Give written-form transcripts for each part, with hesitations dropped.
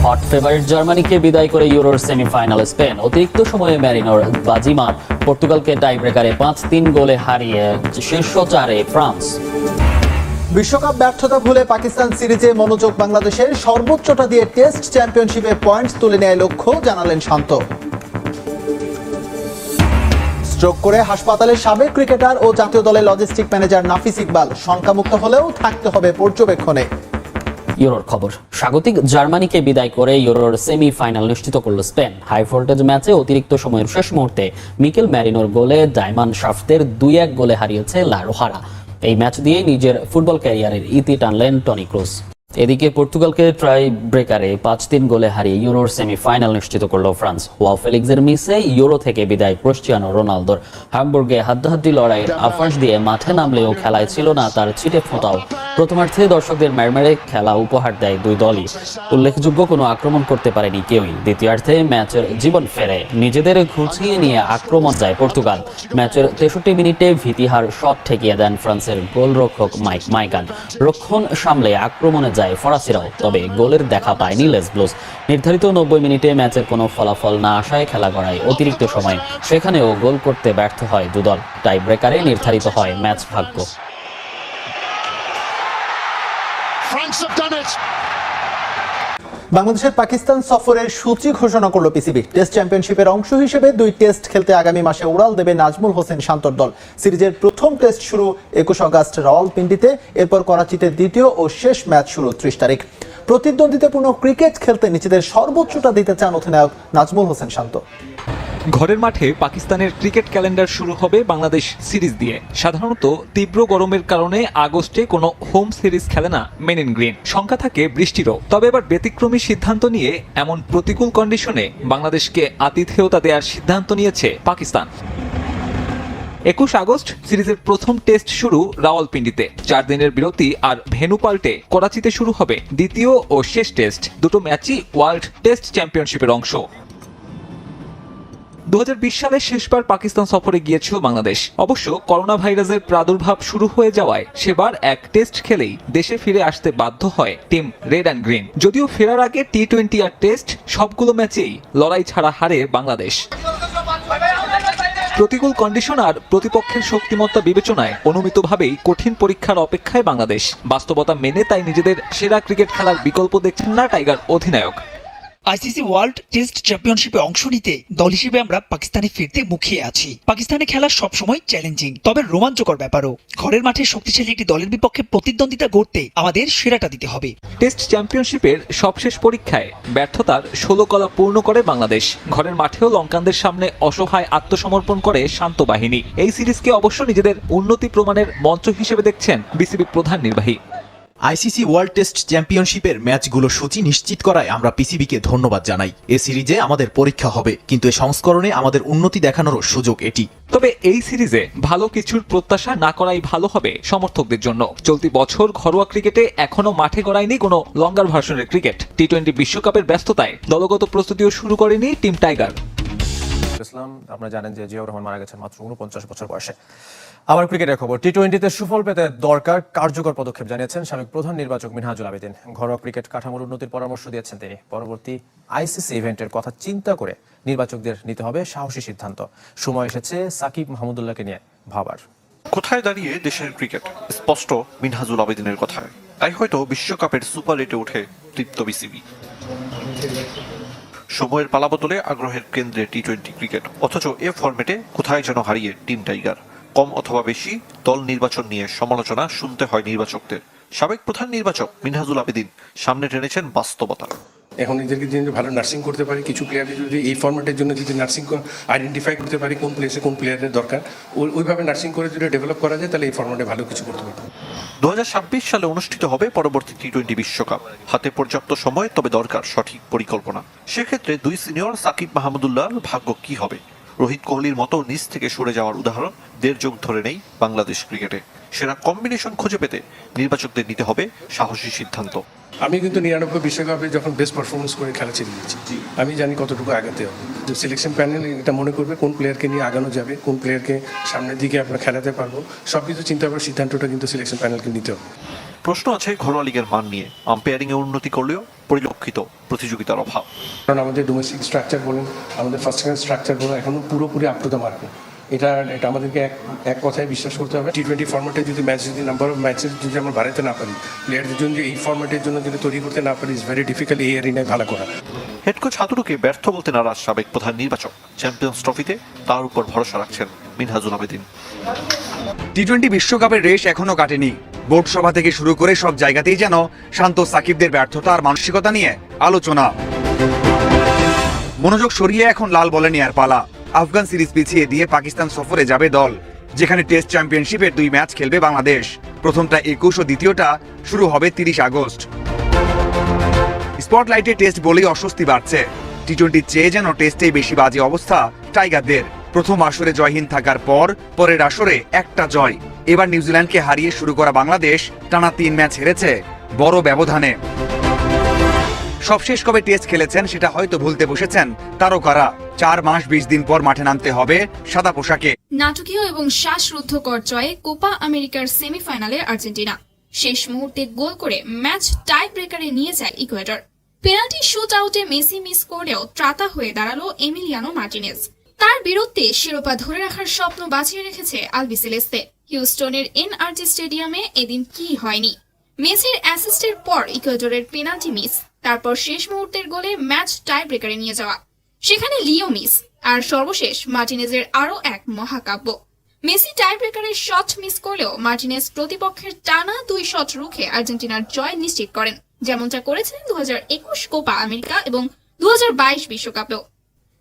Hot favourite জার্মানিকে বিদায় করে ইউরোর semifinal Spain. অতিরিক্ত সময়ে ম্যারিনোর বাজিমাত, পর্তুগালকে টাইব্রেকারে 5-3 গোলে হারিয়ে শীর্ষ 4-এ ফ্রান্স। বিশ্বকাপ ব্যর্থতা ভুলে পাকিস্তান সিরিজে মনোযোগ বাংলাদেশের, সর্বোচ্চটা দিয়ে টেস্ট চ্যাম্পিয়নশিপে পয়েন্টস তুলে নেয় লক্ষ্য, জানালেন শান্ত। স্ট্রোক করে হাসপাতালের সাবেক ক্রিকেটার ও জাতীয় দলের লজিস্টিক ম্যানেজার নাফিস ইকবাল শঙ্কামুক্ত হলেও থাকতে হবে পর্যবেক্ষণে। ইউরোর খবর, স্বাগতিক জার্মানিকে বিদায় করে ইউরোর সেমিফাইনাল নিশ্চিত করল স্পেন। হাই ভোল্টেজ ম্যাচে অতিরিক্ত সময়ের শেষ মুহূর্তে মিকেল ম্যারিনোর গোলে ডায়মন্ড শাফটের 2-1 গোলে হারিয়েছে লা রোহারা। এই ম্যাচ দিয়ে নিজের ফুটবল ক্যারিয়ারের ইতি টানলেন টনি ক্রুস। এদিকে পর্তুগালকে ট্রাই ব্রেকারে 5-3 গোলে হারিয়ে ইউরোর সেমিফাইনাল নিশ্চিত করল ফ্রান্স। ওয়াও ফেলিক্সের মিসে ইউরো থেকে বিদায় ক্রিস্টিয়ানো রোনালদোর। হ্যামবুর্গে হাড্ডাহাড্ডি লড়াইয়ের আফাস দিয়ে মাঠে নামলেও খেলায় ছিল না তার ছিটে ফোঁটাও। প্রথমার্ধে দর্শকদের মেরমেরে খেলা উপহার দেয় দুই দলই। উল্লেখযোগ্য কোনো আক্রমণ করতে পারেনি কেউই। দ্বিতীয়ার্ধে ম্যাচের জীবন ফেরে নিজেদের ঘুচিয়ে নিয়ে আক্রমণ যায় পর্তুগাল। ম্যাচের 63 মিনিটে ভীতিহার শট ঠেকিয়ে দেন ফ্রান্সের গোলরক্ষক মাইকান। রক্ষণ সামলে আক্রমণে যায় ফরাসিরাও, তবে গোলের দেখা পায়নি লেস ব্লুজ। নির্ধারিত 90 মিনিটে ম্যাচের কোনো ফলাফল না আসায় খেলা গড়ায় অতিরিক্ত সময়। সেখানেও গোল করতে ব্যর্থ হয় দুদল। টাই ব্রেকারে নির্ধারিত হয় ম্যাচ ভাগ্য। বাংলাদেশের পাকিস্তান সফরের সূচি ঘোষণা করল পিসিবি। টেস্ট চ্যাম্পিয়নশিপের অংশ হিসেবে 2 টেস্ট খেলতে আগামী মাসে উড়াল দেবে নাজমুল হোসেন শান্তর দল। সিরিজের প্রথম টেস্ট শুরু 21 আগস্ট রাওয়ালপিন্ডিতে, এরপর করাচিতে দ্বিতীয় ও শেষ ম্যাচ শুরু 30 তারিখ। প্রতিদ্বন্দ্বিতাপূর্ণ ক্রিকেট খেলতে নিজেদের সর্বোচ্চটা দিতে চান অধিনায়ক নাজমুল হোসেন শান্ত। ঘরের মাঠে পাকিস্তানের ক্রিকেট ক্যালেন্ডার শুরু হবে বাংলাদেশ সিরিজ দিয়ে। সাধারণত তীব্র গরমের কারণে আগস্টে কোনো হোম সিরিজ খেলে না মেন ইন গ্রিন, সংখ্যা থাকে বৃষ্টিরও। তবে এবার ব্যতিক্রমী সিদ্ধান্ত নিয়ে এমন প্রতিকূল কন্ডিশনে বাংলাদেশকে আতিথেয়তা দেওয়ার সিদ্ধান্ত নিয়েছে পাকিস্তান। 21 আগস্ট সিরিজের প্রথম টেস্ট শুরু রাওয়ালপিন্ডিতে, 4 দিনের বিরতি আর ভেন্যু পাল্টে করাচিতে শুরু হবে দ্বিতীয় ও শেষ টেস্ট। দুটো ম্যাচই ওয়ার্ল্ড টেস্ট চ্যাম্পিয়নশিপের অংশ। 2020 সালে শেষবার পাকিস্তান সফরে গিয়েছিল বাংলাদেশ। অবশ্য করোনা ভাইরাসের প্রাদুর্ভাব শুরু হয়ে যাওয়ায় সেবার এক টেস্ট খেলেই দেশে ফিরে আসতে বাধ্য হয় টিম রেড অ্যান্ড গ্রিন। যদিও ফেরার আগে টি-20 আর টেস্ট সবগুলো ম্যাচেই লড়াই ছাড়া হারে বাংলাদেশ। প্রতিকূল কন্ডিশন আর প্রতিপক্ষের শক্তিমত্তা বিবেচনায় অনুমিতভাবেই কঠিন পরীক্ষার অপেক্ষায় বাংলাদেশ। বাস্তবতা মেনে তাই নিজেদের সেরা ক্রিকেট খেলার বিকল্প দেখছেন না টাইগার অধিনায়ক। আইসিসি ওয়ার্ল্ড টেস্ট চ্যাম্পিয়নশিপে অংশ নিতে দল হিসেবে আমরা পাকিস্তানে ফিরতে মুখিয়ে আছি। পাকিস্তানে খেলা সবসময় চ্যালেঞ্জিং, তবে রোমাঞ্চকর ব্যাপারও। ঘরের মাঠে শক্তিশালী একটি দলের বিপক্ষে প্রতিদ্বন্দ্বিতা গড়তে আমাদের সেরাটা দিতে হবে। টেস্ট চ্যাম্পিয়নশিপের সবশেষ পরীক্ষায় ব্যর্থতার 16 কলা পূর্ণ করে বাংলাদেশ। ঘরের মাঠেও লঙ্কানদের সামনে অসহায় আত্মসমর্পণ করে শান্ত বাহিনী। এই সিরিজকে অবশ্য নিজেদের উন্নতি প্রমাণের মঞ্চ হিসেবে দেখছেন বিসিবি প্রধান নির্বাহী। আইসিসি ওয়ার্ল্ড টেস্ট চ্যাম্পিয়নশিপের ম্যাচগুলো সূচি নিশ্চিত করায় আমরা পিসিবিকে ধন্যবাদ জানাই। এ সিরিজে আমাদের পরীক্ষা হবে, কিন্তু এই সংস্করণে আমাদের উন্নতি দেখানোরও সুযোগ এটি। তবে এই সিরিজে ভালো কিছুর প্রত্যাশা না করাই ভালো হবে সমর্থকদের জন্য। চলতি বছর ঘরোয়া ক্রিকেটে এখনো মাঠে গড়ায়নি কোনো লঙ্গার ভার্সনের ক্রিকেট। টি-20 বিশ্বকাপের ব্যস্ততায় দলগত প্রস্তুতিও শুরু করেনি টিম টাইগার। আপনারা জানেন যে জিয়াউর রহমান মারা গেছেন মাত্র 49 বছর বয়সে। আবার ক্রিকেটের খবর, টি-20তে সুফল পেতে দরকার কার্যকর পদক্ষেপ জানিয়েছেন সাবেক প্রধান নির্বাচক মিনহাজুল আবেদিন। ঘরোয়া ক্রিকেট কাঠামোর উন্নতির পরামর্শ দিয়েছেন তিনি। পরবর্তী আইসিসি ইভেন্টের কথা চিন্তা করে নির্বাচকদের নিতে হবে সাহসী সিদ্ধান্ত। সময় এসেছে সাকিব মাহমুদুল্লাহকে নিয়ে ভাবার। কোথায় দাঁড়িয়ে দেশের ক্রিকেট স্পষ্ট মিনহাজুল আবেদিনের কথায়। তাই হয়তো বিশ্বকাপের সুপার এইটে উঠে তৃপ্ত বিসিবি। সময়ের পালাবদলে আগ্রহের কেন্দ্রে টি-20 ক্রিকেট, অথচ এ ফরম্যাটে কোথায় যেন হারিয়ে টিম টাইগার। কম অথবা বেশি দল নির্বাচন নিয়ে সমালোচনা শুনতে হয় নির্বাচকদের। সাবেক প্রধান নির্বাচক মিনহাজুল আবেদিন সামনে টেনেছেন বাস্তবতা। এখন নিজেদেরকে যদি ভালো নার্সিং করতে পারি, কিছু প্লেয়ারকে যদি এই ফরম্যাটের জন্য যদি নার্সিং আইডেন্টিফাই করতে পারি কোন প্লেসে কোন প্লেয়ারের দরকার, ওইভাবে নার্সিং করে যদি ডেভেলপ করা যায় তাহলে এই ফরম্যাটে ভালো কিছু করতে পারবো। 2026 সালে অনুষ্ঠিত হবে পরবর্তী টি-20 বিশ্বকাপ। হাতে পর্যাপ্ত সময়, তবে দরকার সঠিক পরিকল্পনা। সেক্ষেত্রে 2 সিনিয়র সাকিব মাহমুদুল্লাহর ভাগ্য কি হবে? রোহিত কোহলির মতো নিচ থেকে সরে যাওয়ার উদাহরণ 1.5 যুগ ধরে নেই বাংলাদেশ ক্রিকেটে। সেরা কম্বিনেশন খুঁজে পেতে নির্বাচকদের নিতে হবে সাহসী সিদ্ধান্ত। আমি কিন্তু 99 বিশ্বকাপে যখন বেস্ট পারফরমেন্স করে খেলা ছেড়ে দিয়েছি, আমি জানি কতটুকু আগাতে হবে। সিলেকশন প্যানেল এটা মনে করবে কোন প্লেয়ারকে নিয়ে আগানো যাবে, কোন প্লেয়ারকে সামনের দিকে আমরা খেলাতে পারবো, সবকিছু চিন্তা করে সিদ্ধান্তটা কিন্তু সিলেকশন প্যানেলকে নিতে হবে। প্রশ্ন আছে ঘরোয়া লিগের মান নিয়ে। আম্পায়ারিং এ উন্নতি করলেও পরিলক্ষিত প্রতিযোগিতার অভাব। কারণ আমাদের ডোমেস্টিক স্ট্রাকচার বলুন, আমাদের ফার্স্ট ক্লাস স্ট্রাকচার বলুন, এখনো পুরোপুরি আপ টু দ্য মার্ক নেই। এটা আমাদেরকে এক কথায় বিশ্বাস করতে হবে। টি20 ফরম্যাটে যদি নাম্বার অফ ম্যাচেস যদি আমরা বাড়াতে না পারি, প্লেয়ারদের জন্য এই ফরম্যাটের জন্য যদি তৈরি করতে না পারি, ইজ ভেরি ডিফিকাল্ট এই এরিনায় ভালো করা। হেড কোচ হাতুড়ুকে ব্যর্থ বলতে নারাজ সাবেক প্রধান নির্বাচক। চ্যাম্পিয়ন্স ট্রফিতে তার উপর ভরসা রাখছেন মিনহাজুল আবেদিন। টি20 বিশ্বকাপের রেশ এখনো কাটেনি। বোর্ড সভা থেকে শুরু করে সব জায়গাতেই যেন শান্ত সাকিবদের ব্যর্থতা আর মানসিকতা নিয়ে আলোচনা। মনোযোগ সরিয়ে এখন লাল বলে নেয়ার পালা। আফগান সিরিজ পিছিয়ে দিয়ে পাকিস্তান সফরে যাবে দল, যেখানে টেস্ট চ্যাম্পিয়নশিপের 2 ম্যাচ খেলবে বাংলাদেশ। প্রথমটা 21 ও দ্বিতীয়টা শুরু হবে 30 আগস্ট। স্পটলাইটে টেস্ট বলেই অস্বস্তি বাড়ছে। টি20 চেয়ে যেন টেস্টেই বেশি বাজে অবস্থা টাইগারদের। প্রথম আসরে জয়হীন থাকার পর পরের আসরে একটা জয়। এবার নিউজিল্যান্ডকে হারিয়ে শুরু করা বাংলাদেশ টানা 3 ম্যাচ হেরেছে বড় ব্যবধানে। সবশেষ কবে টেস্ট খেলেছেন সেটা হয়তো ভুলতে বসেছেন তারকারা। 4 মাস 20 দিন পর মাঠে নামতে হবে সাদা পোশাকে। নাটকীয় এবং শ্বাসরুদ্ধকর জয়ে কোপা আমেরিকার সেমিফাইনালে আর্জেন্টিনা শেষ মুহূর্তে গোল করে ম্যাচ টাই ব্রেকারে নিয়ে যায় ইকুয়েডর। পেনাল্টি শুট আউটে মেসি মিস করলেও ত্রাতা হয়ে দাঁড়ালো এমিলিয়ানো মার্টিনেজ। তার বিরুদ্ধে শিরোপা ধরে রাখার স্বপ্ন বাঁচিয়ে রেখেছে আলবিসেলেস্তে। হিউস্টনের এনআরজি স্টেডিয়ামে এদিন কি হয়নি। মেসির অ্যাসিস্টের পর ইকুয়েডরের পেনাল্টি মিস, তারপর শেষ মুহূর্তের গোলে ম্যাচ টাই ব্রেকারে নিয়ে যাওয়া, সেখানে লিও মিস, আর সর্বশেষ মার্টিনেজের আরও এক মহাকাব্য। মেসি টাই ব্রেকারের শট মিস করলেও মার্টিনেজ প্রতিপক্ষের টানা 2 শট রুখে আর্জেন্টিনার জয় নিশ্চিত করেন, যেমনটা করেছিলেন 2021 কোপা আমেরিকা এবং 2022 বিশ্বকাপেও।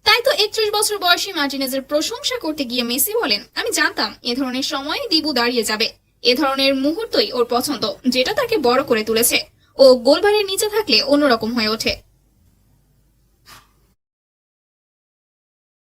তাই তো 31 বছর বয়সী মার্টিনেজের প্রশংসা করতে গিয়ে মেসি বলেন, আমি জানতাম এ ধরনের সময় দিবু দাঁড়িয়ে যাবে। এ ধরনের মুহূর্তই ওর পছন্দ, যেটা তাকে বড় করে তুলেছে। ও গোলবারের নিচে থাকলে অন্যরকম হয়ে ওঠে।